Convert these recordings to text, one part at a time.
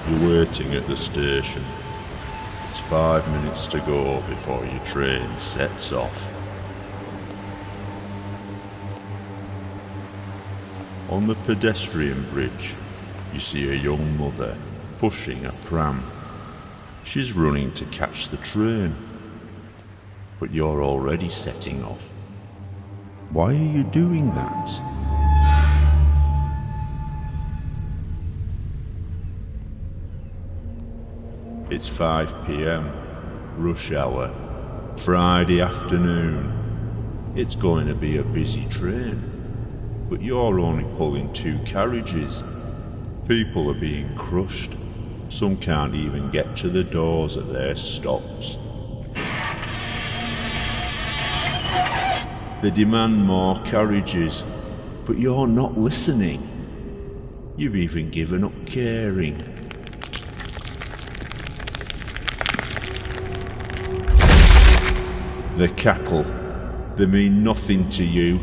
You're waiting at the station. It's 5 minutes to go before your train sets off. On the pedestrian bridge, you see a young mother pushing a pram. She's running to catch the train. But you're already setting off. Why are you doing that? It's 5 p.m, rush hour, Friday afternoon. It's going to be a busy train, but you're only pulling 2 carriages. People are being crushed. Some can't even get to the doors at their stops. They demand more carriages, but you're not listening. You've even given up caring. The cackle, they mean nothing to you.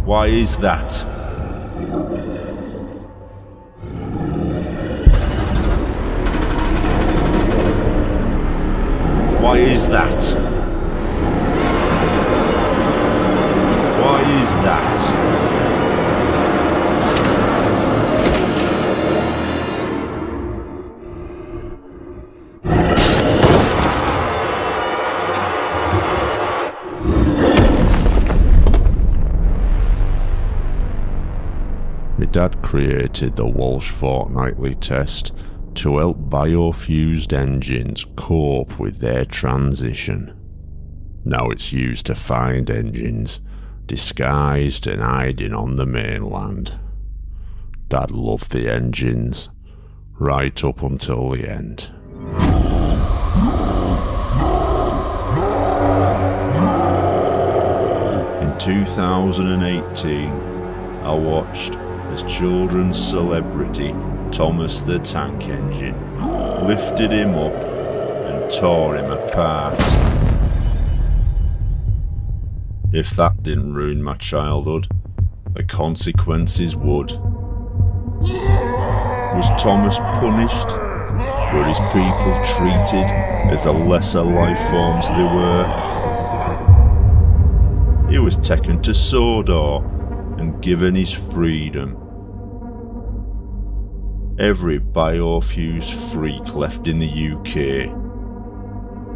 Why is that? Why is that? Why is that? My dad created the Walsh fortnightly test to help biofused engines cope with their transition. Now it's used to find engines disguised and hiding on the mainland. Dad loved the engines, right up until the end. In 2018, I watched as children's celebrity Thomas the Tank Engine lifted him up and tore him apart. If that didn't ruin my childhood, the consequences would. Was Thomas punished? Were his people treated as the lesser life forms they were? He was taken to Sodor and given his freedom. Every biofused freak left in the UK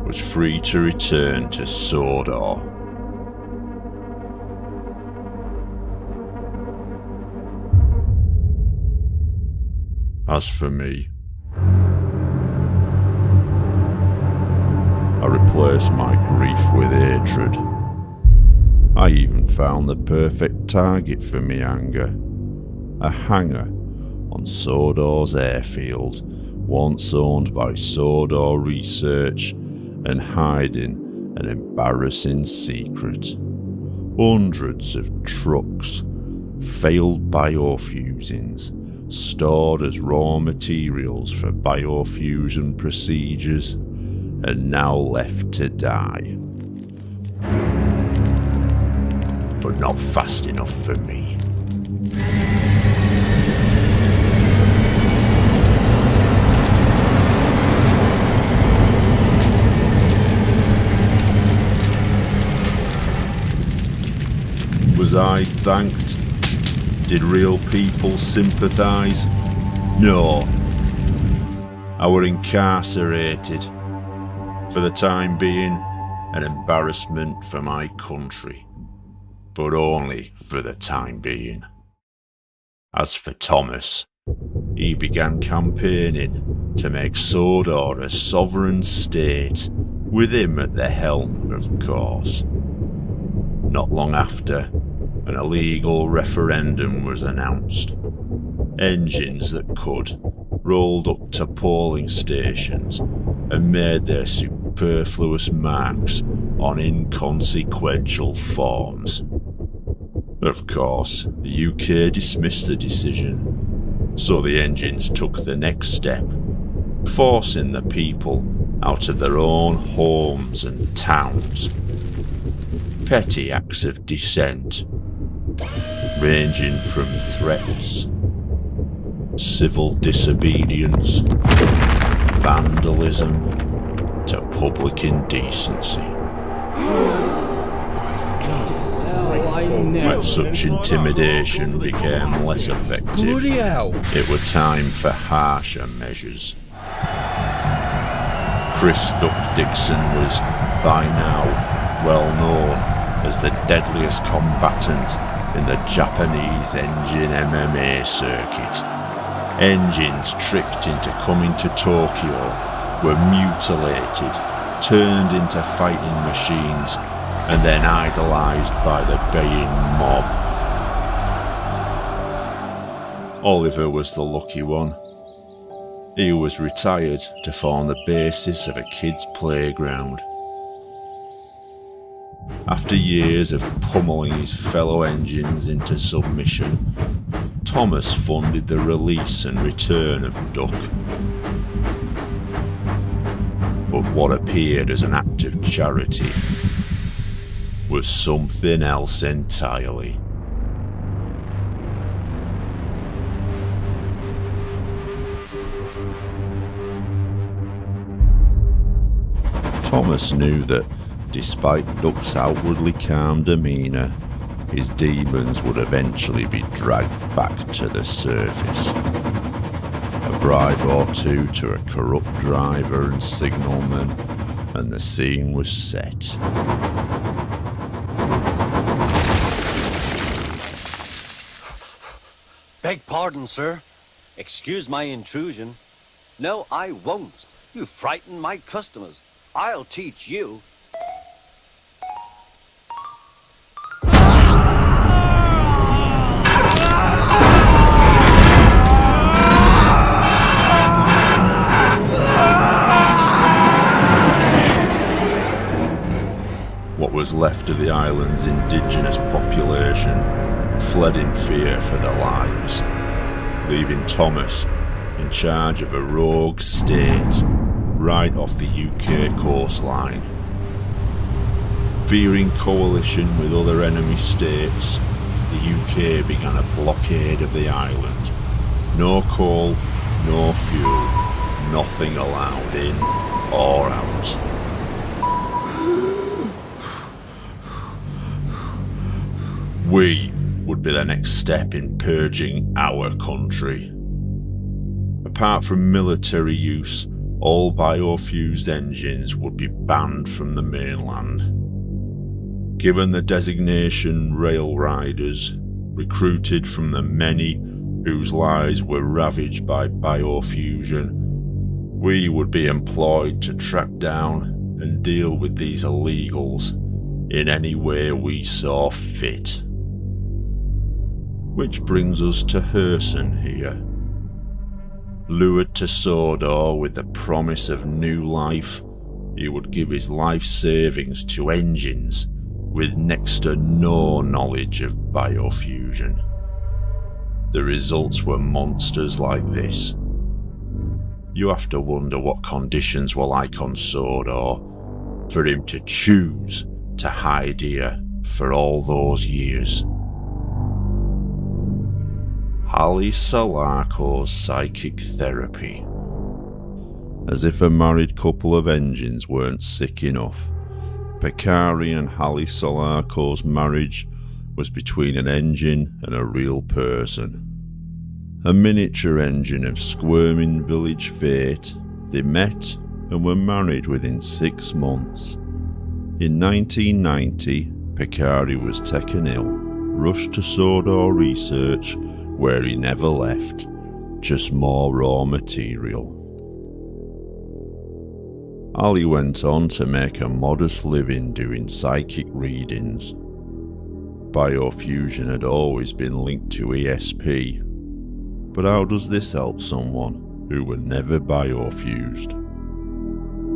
was free to return to Sodor. As for me, I replaced my grief with hatred. I even found the perfect target for me anger. A hangar on Sodor's airfield, once owned by Sodor Research and hiding an embarrassing secret. Hundreds of trucks, failed biofusings, stored as raw materials for biofusion procedures, and now left to die. But not fast enough for me. Was I thanked? Did real people sympathise? No. I were incarcerated. For the time being, an embarrassment for my country. But only for the time being. As for Thomas, he began campaigning to make Sodor a sovereign state, with him at the helm, of course. Not long after, an illegal referendum was announced. Engines that could rolled up to polling stations and made their superfluous marks on inconsequential forms. Of course, the UK dismissed the decision, so the engines took the next step, forcing the people out of their own homes and towns. Petty acts of dissent, ranging from threats civil disobedience, vandalism, to public indecency. When such intimidation became less effective, it was time for harsher measures. Chris Duck Dixon was, by now, well known as the deadliest combatant in the Japanese engine MMA circuit. Engines tricked into coming to Tokyo were mutilated, turned into fighting machines, and then idolised by the baying mob. Oliver was the lucky one. He was retired to form the basis of a kid's playground. After years of pummeling his fellow engines into submission, Thomas funded the release and return of Duck. But what appeared as an act of charity was something else entirely. Thomas knew that, despite Duck's outwardly calm demeanour, his demons would eventually be dragged back to the surface. A bribe or two to a corrupt driver and signalman, and the scene was set. Beg pardon, sir. Excuse my intrusion. No, I won't. You frighten my customers. I'll teach you. What was left of the island's indigenous population fled in fear for their lives, leaving Thomas in charge of a rogue state right off the UK coastline. Fearing coalition with other enemy states, the UK began a blockade of the island. No coal, no fuel, nothing allowed in or out. We would be the next step in purging our country. Apart from military use, all biofused engines would be banned from the mainland. Given the designation rail riders, recruited from the many whose lives were ravaged by biofusion, we would be employed to track down and deal with these illegals in any way we saw fit. Which brings us to Herson here. Lured to Sodor with the promise of new life, he would give his life savings to engines with next to no knowledge of biofusion. The results were monsters like this. You have to wonder what conditions were like on Sodor for him to choose to hide here for all those years. Ali Solarco's psychic therapy. As if a married couple of engines weren't sick enough, Picari and Hallie Solarco's marriage was between an engine and a real person. A miniature engine of squirming village fate, they met and were married within 6 months. In 1990, Picari was taken ill, rushed to Sodor research, where he never left, just more raw material. Ali went on to make a modest living doing psychic readings. Biofusion had always been linked to ESP, but how does this help someone who were never biofused?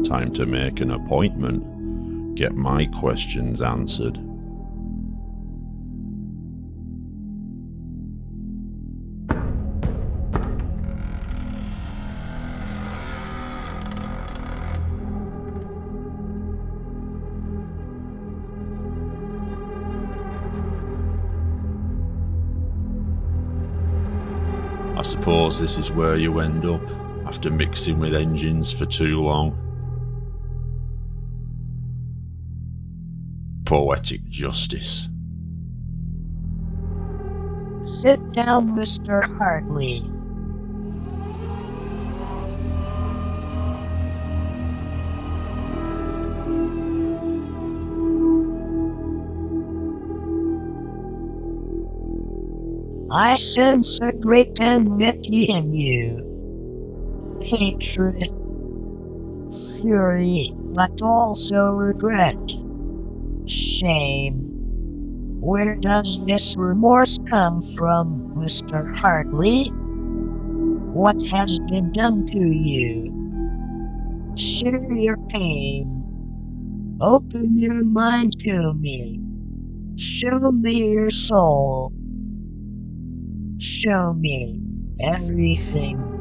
Time to make an appointment, get my questions answered. I suppose this is where you end up, after mixing with engines for too long. Poetic justice. Sit down, Mr. Hartley. I sense a great enmity in you. Hatred, fury, but also regret. Shame. Where does this remorse come from, Mr. Hartley? What has been done to you? Share your pain. Open your mind to me. Show me your soul. Show me everything.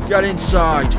Get inside!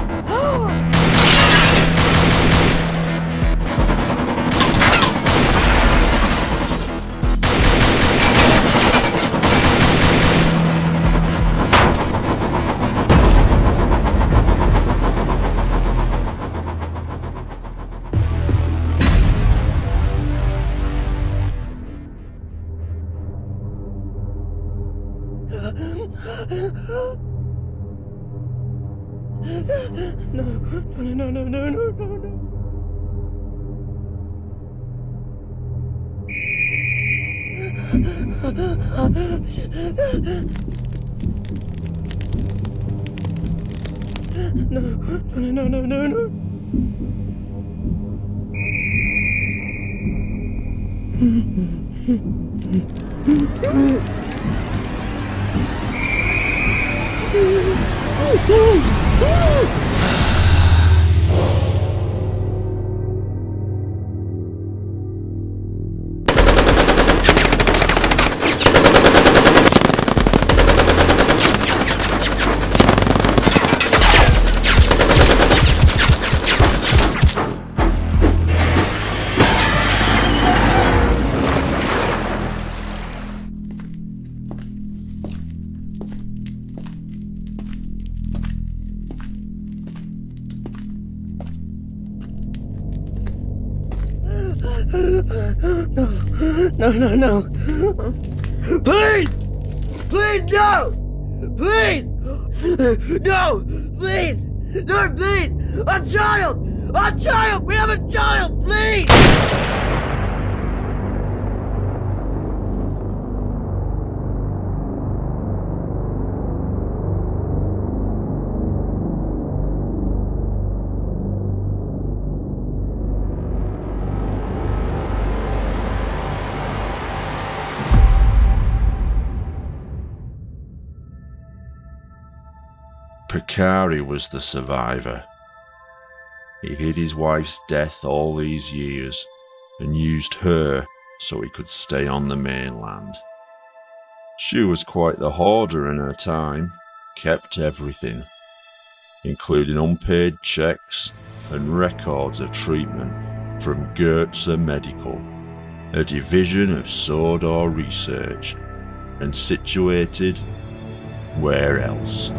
No. Please! Please, no! Please! No! Please! No, please! A child! A child! We have a child! Please! Picari was the survivor. He hid his wife's death all these years and used her so he could stay on the mainland. She was quite the hoarder in her time, kept everything, including unpaid checks and records of treatment from Goetze Medical, a division of Sodor Research, and situated where else?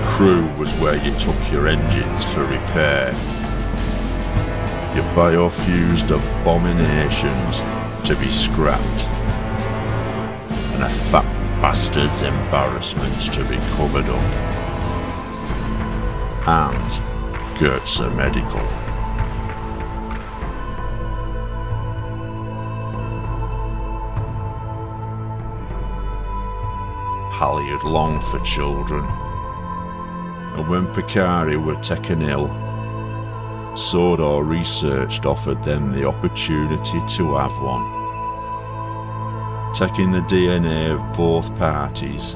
Crew was where you took your engines for repair. Your biofused abominations to be scrapped, and a fat bastard's embarrassments to be covered up. And Goetze Medical. Pally had longed for children. And when Picari were taken ill, Sodor Researched offered them the opportunity to have one. Taking the DNA of both parties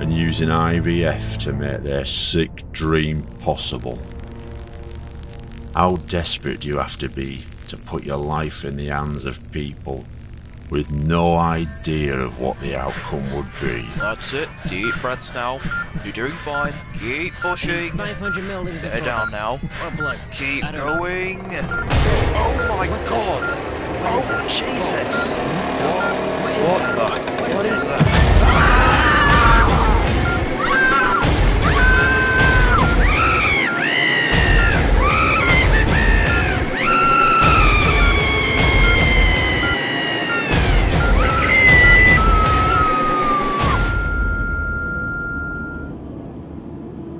and using IVF to make their sick dream possible. How desperate do you have to be to put your life in the hands of people with no idea of what the outcome would be? That's it. Deep breaths now. You're doing fine. Keep pushing. 500 millings of Get down salt. now. Or blood. Keep I don't know. going. Oh my god. Oh Jesus. What is that?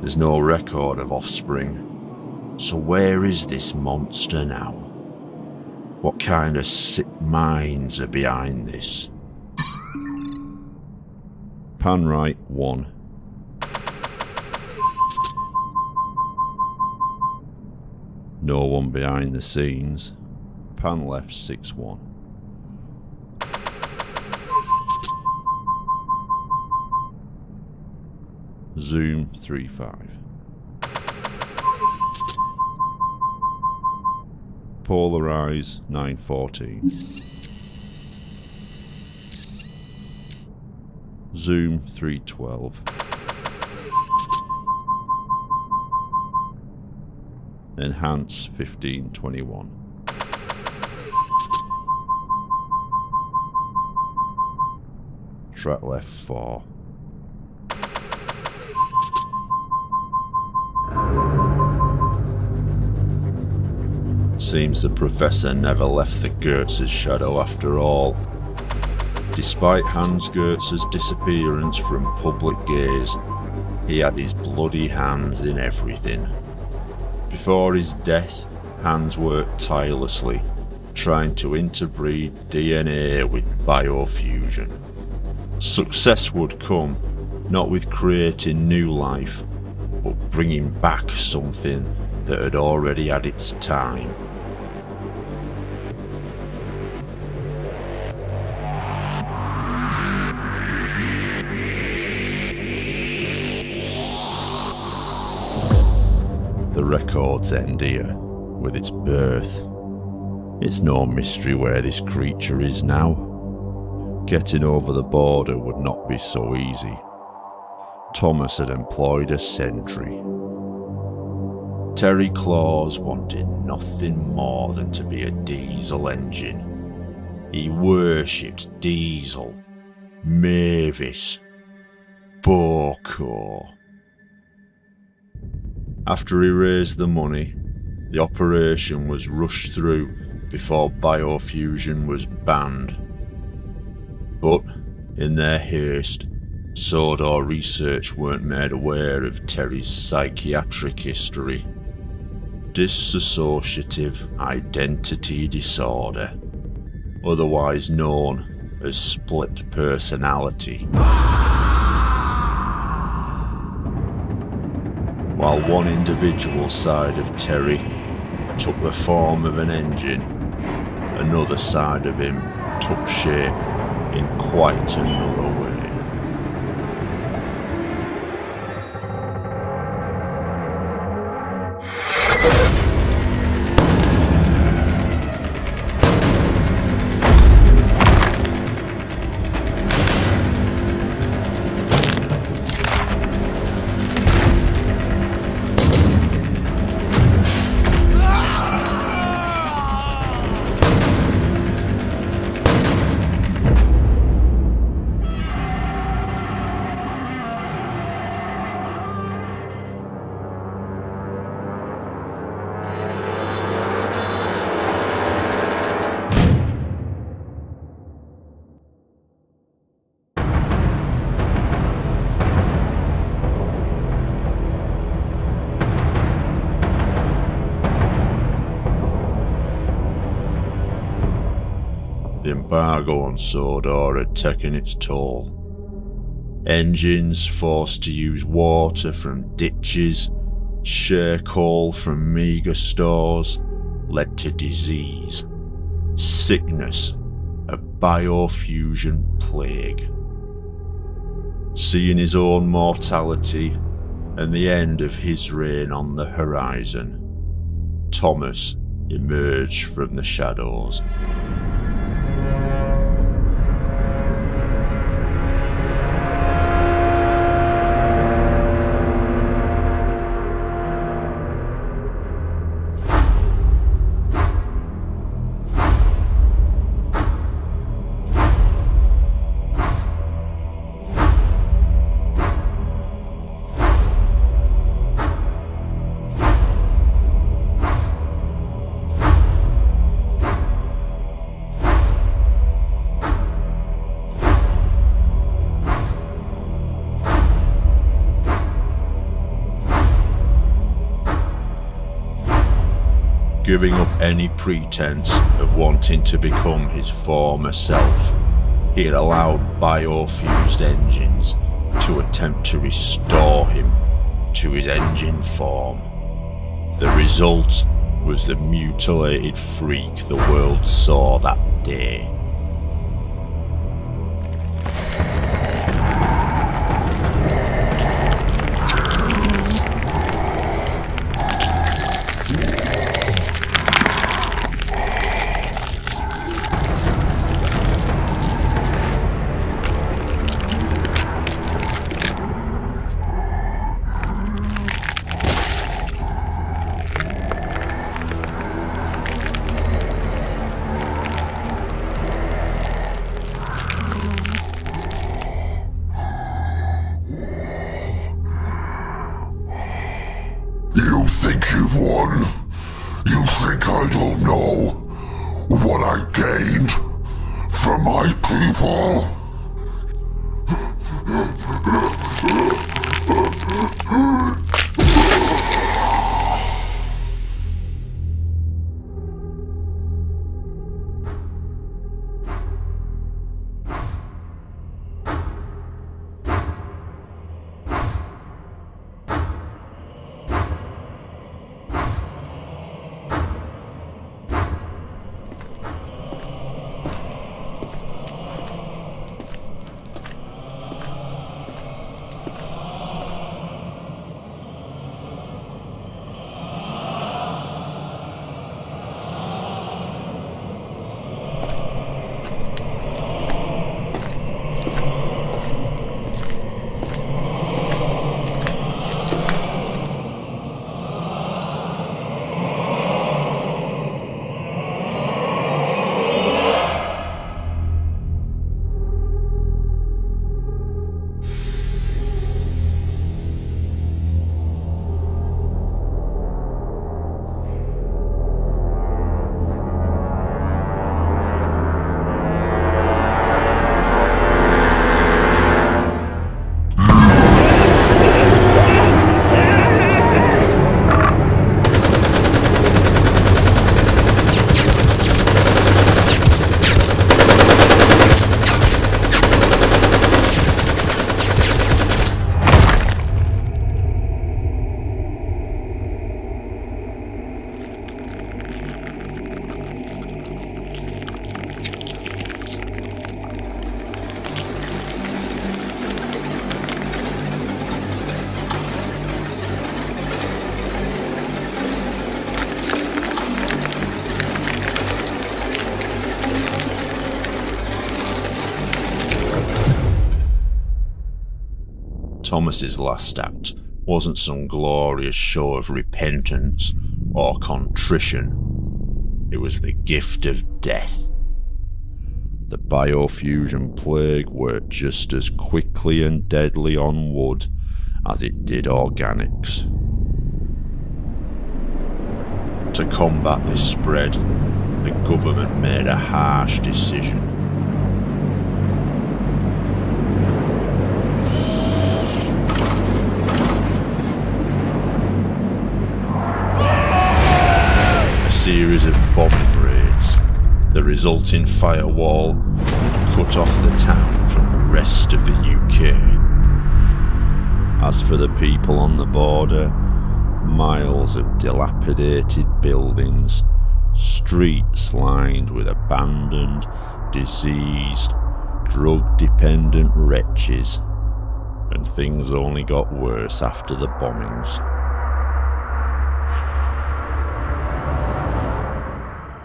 There's no record of offspring. So where is this monster now? What kind of sick minds are behind this? Pan right 1. No one behind the scenes. Pan left 6-1. Zoom 3-5. Polarize 9-14. Zoom 3-12. Enhance 15-21. Track left 4. Seems the professor never left the Gertz's shadow after all. Despite Hans Gertz's disappearance from public gaze, he had his bloody hands in everything. Before his death, Hans worked tirelessly, trying to interbreed DNA with biofusion. Success would come, not with creating new life, but bringing back something that had already had its time. The records end here, with its birth. It's no mystery where this creature is now. Getting over the border would not be so easy. Thomas had employed a sentry. Terry Claus wanted nothing more than to be a diesel engine. He worshipped Diesel, Mavis, Boko. After he raised the money, the operation was rushed through before biofusion was banned. But, in their haste, Sodor Research weren't made aware of Terry's psychiatric history. Dissociative identity disorder, otherwise known as split personality. While one individual side of Terry took the form of an engine, another side of him took shape in quite another way. The embargo on Sodor had taken its toll. Engines forced to use water from ditches, share coal from meagre stores, led to disease, sickness, a biofusion plague. Seeing his own mortality and the end of his reign on the horizon, Thomas emerged from the shadows. Giving up any pretense of wanting to become his former self, he had allowed biofused engines to attempt to restore him to his engine form. The result was the mutilated freak the world saw that day. You think you've won? You think I don't know what I gained from my people? Thomas's last act wasn't some glorious show of repentance or contrition. It was the gift of death. The biofusion plague worked just as quickly and deadly on wood as it did organics. To combat this spread, the government made a harsh decision. A series of bombing raids, the resulting firewall cut off the town from the rest of the UK. As for the people on the border, miles of dilapidated buildings, streets lined with abandoned, diseased, drug-dependent wretches, and things only got worse after the bombings.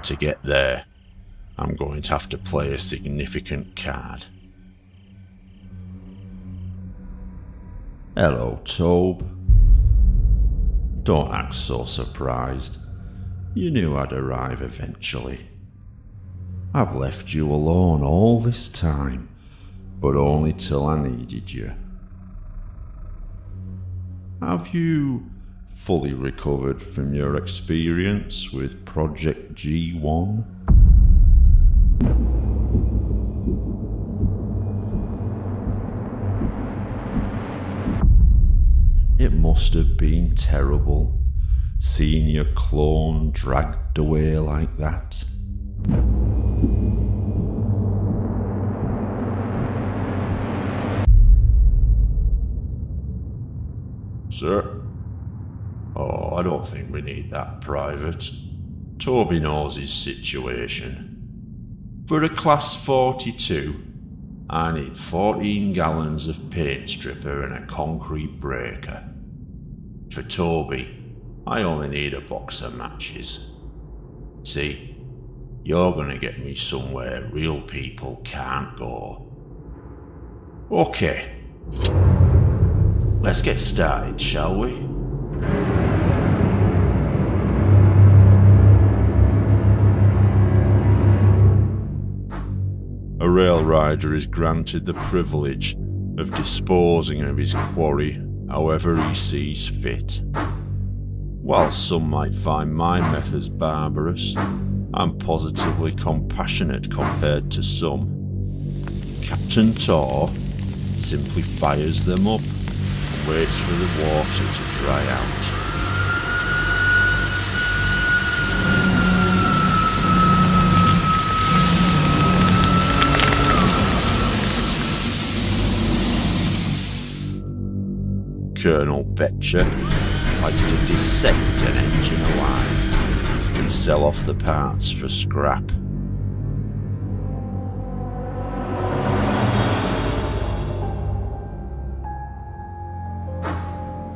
To get there, I'm going to have to play a significant card. Hello, Tobe. Don't act so surprised. You knew I'd arrive eventually. I've left you alone all this time, but only till I needed you. Have you fully recovered from your experience with Project G1? It must have been terrible, seeing your clone dragged away like that. Sir? Oh, I don't think we need that private. Toby knows his situation. For a Class 42, I need 14 gallons of paint stripper and a concrete breaker. For Toby, I only need a box of matches. See, you're gonna get me somewhere real people can't go. Okay. Let's get started, shall we? A rail rider is granted the privilege of disposing of his quarry however he sees fit. While some might find my methods barbarous, I'm positively compassionate compared to some. Captain Tor simply fires them up and waits for the water to dry out. Colonel Betcher likes to dissect an engine alive and sell off the parts for scrap.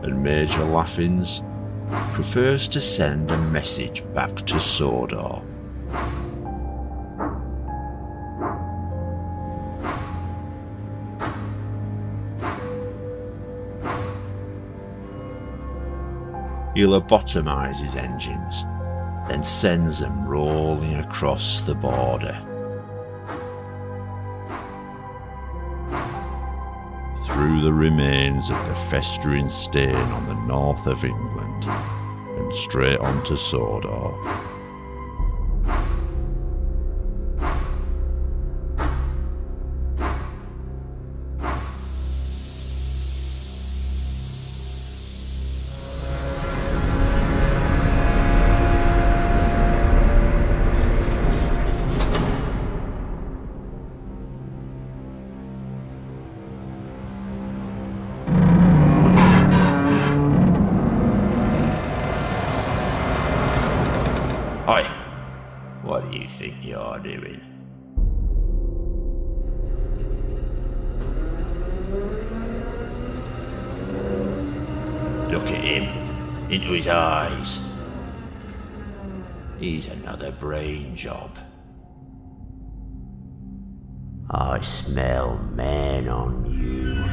And Major Laffins prefers to send a message back to Sodor. He'll lobotomise his engines, then sends them rolling across the border. Through the remains of the festering stain on the north of England, and straight on to Sodor. Oi, what do you think you're doing? Look at him, into his eyes. He's another brain job. I smell man on you.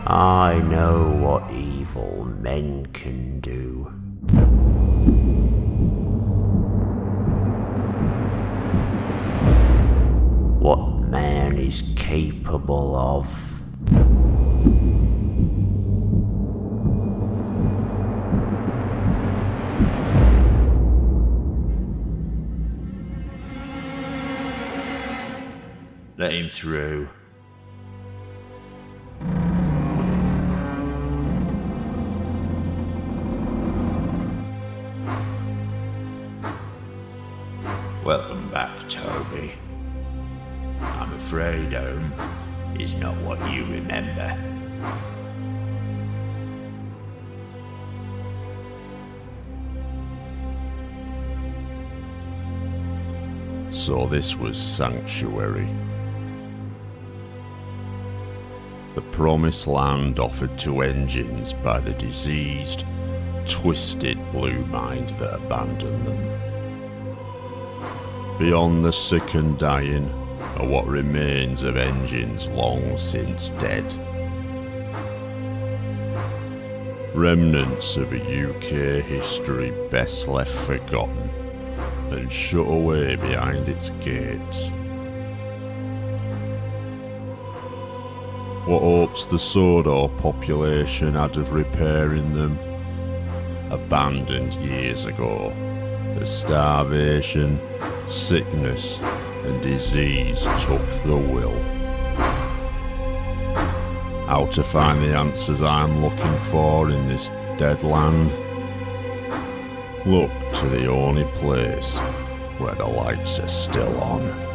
I know what evil men can do. What man is capable of. Let him through. Welcome back, Toby. I'm afraid, is not what you remember. So this was Sanctuary. The promised land offered to engines by the diseased, twisted blue mind that abandoned them. Beyond the sick and dying are what remains of engines long since dead. Remnants of a UK history best left forgotten and shut away behind its gates. What hopes the Sodor population had of repairing them, abandoned years ago, as starvation, sickness and disease took the will. How to find the answers I'm looking for in this dead land? Look to the only place where the lights are still on.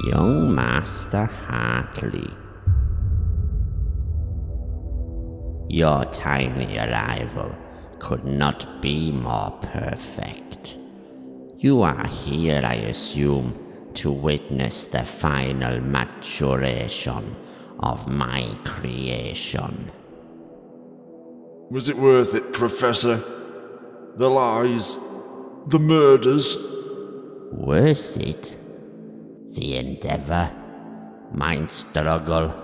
Young Master Hartley, your timely arrival could not be more perfect. You are here, I assume, to witness the final maturation of my creation. Was it worth it, Professor? The lies, the murders? Worth it? The endeavor, my struggle,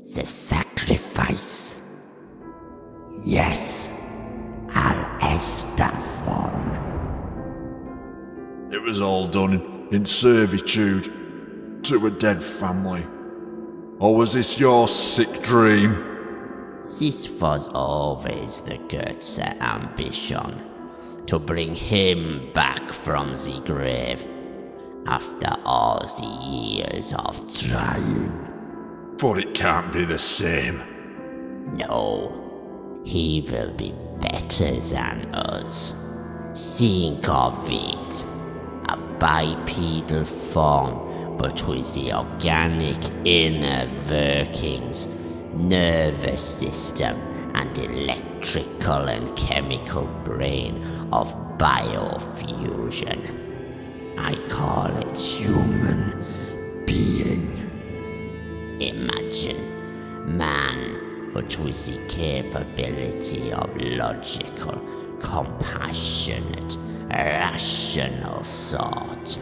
the sacrifice. Yes, Al-Estafon. It was all done in servitude to a dead family. Or was this your sick dream? This was always the Goethe ambition, to bring him back from the grave after all the years of trying. But it can't be the same. No, he will be better than us. Think of it. A bipedal form, but with the organic inner workings nervous system, and electrical and chemical brain of biofusion. I call it human being. Imagine man, but with the capability of logical, compassionate, rational thought.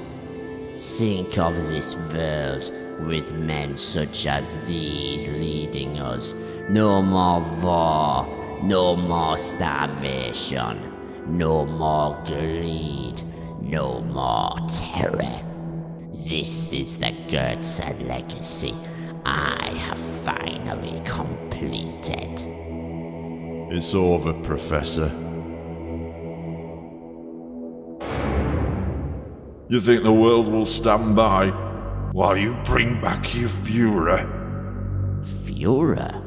Think of this world with men such as these leading us. No more war, no more starvation, no more greed, no more terror. This is the Goethe legacy I have finally completed. It's over, Professor. You think the world will stand by while you bring back your Führer? Führer?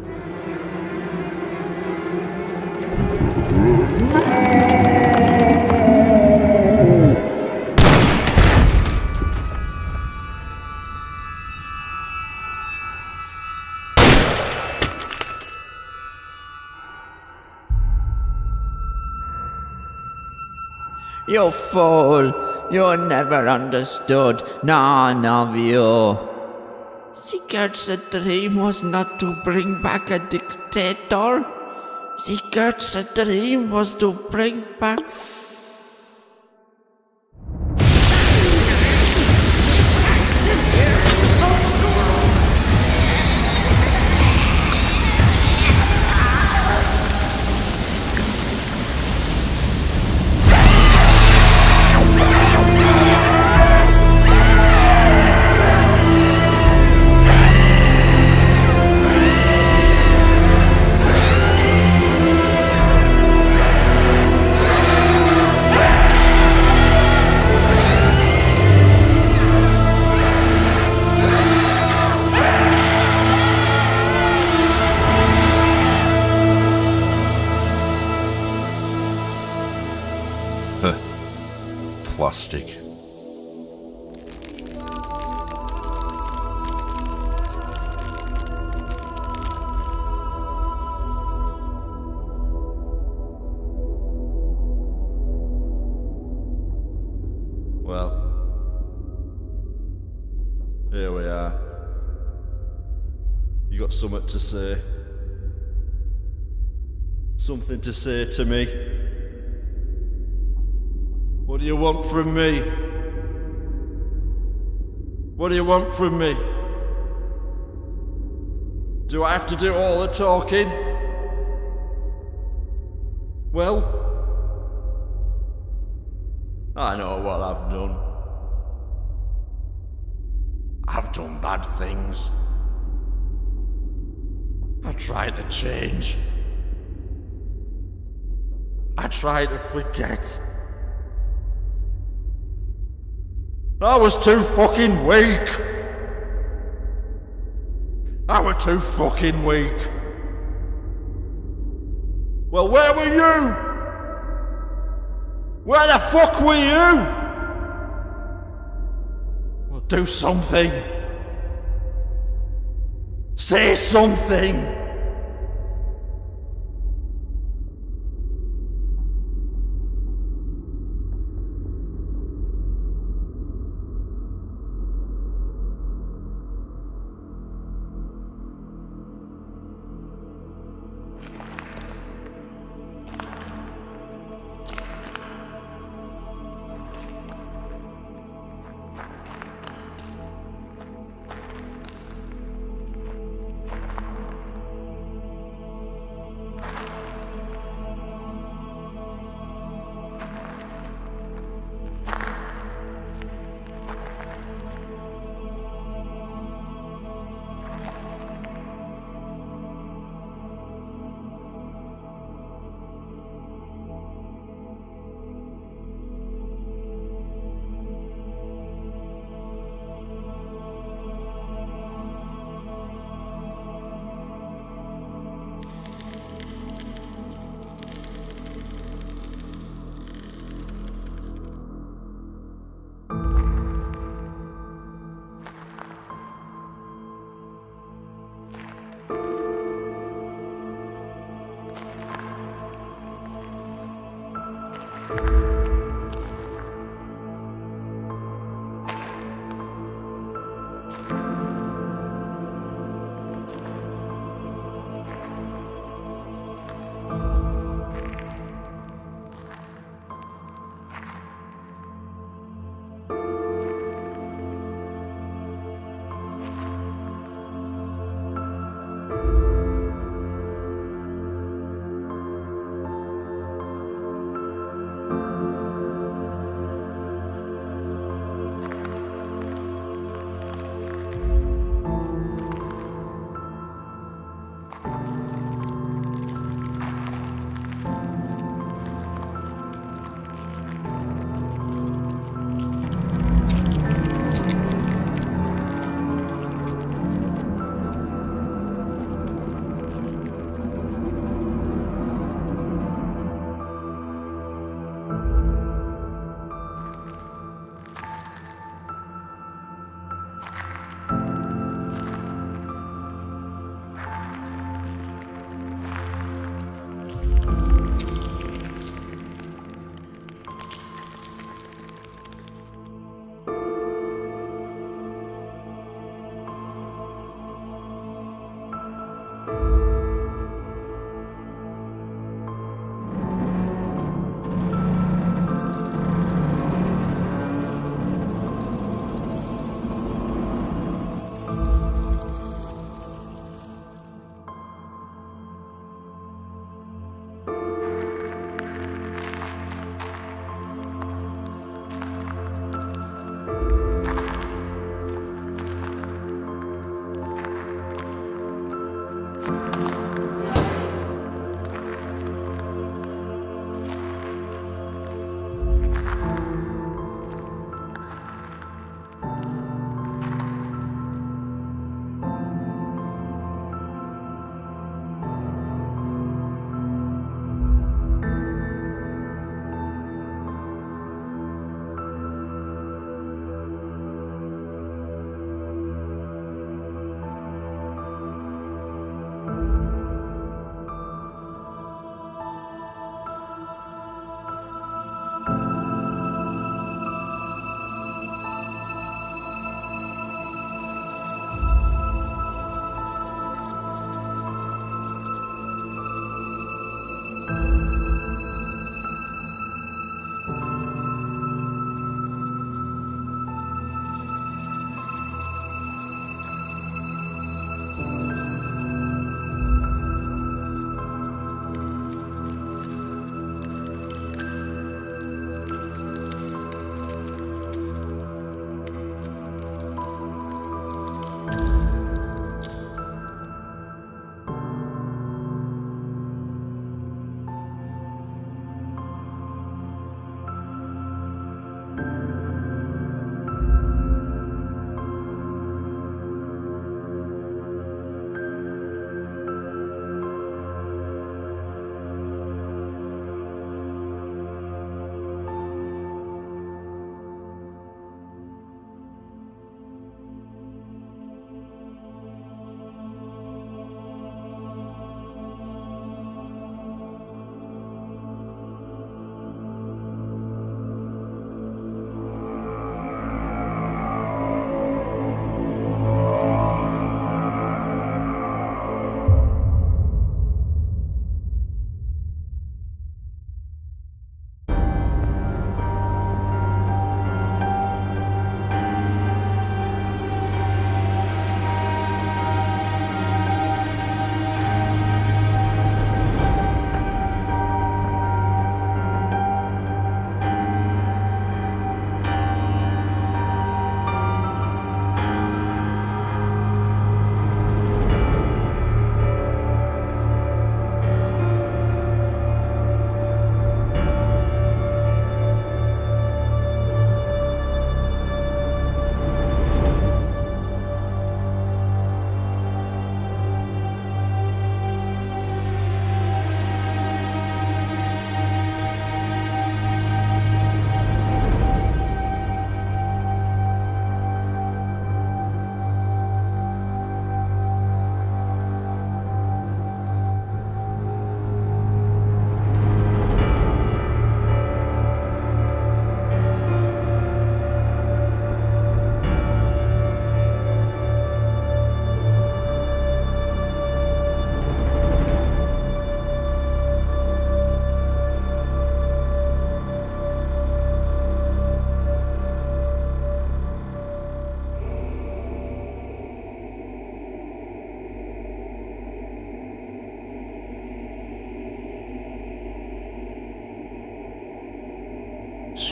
You fool! You never understood, none of you. Sigurd's dream was not to bring back a dictator. Sigurd's dream was to bring back... Plastic. Well, here we are. You got something to say? Something to say to me? What do you want from me? What do you want from me? Do I have to do all the talking? Well, I know what I've done. I've done bad things. I tried to change. I tried to forget. I was too fucking weak. I was too fucking weak. Well, where were you? Where the fuck were you? Well, do something. Say something.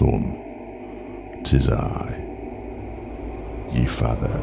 son, 'tis I, ye father.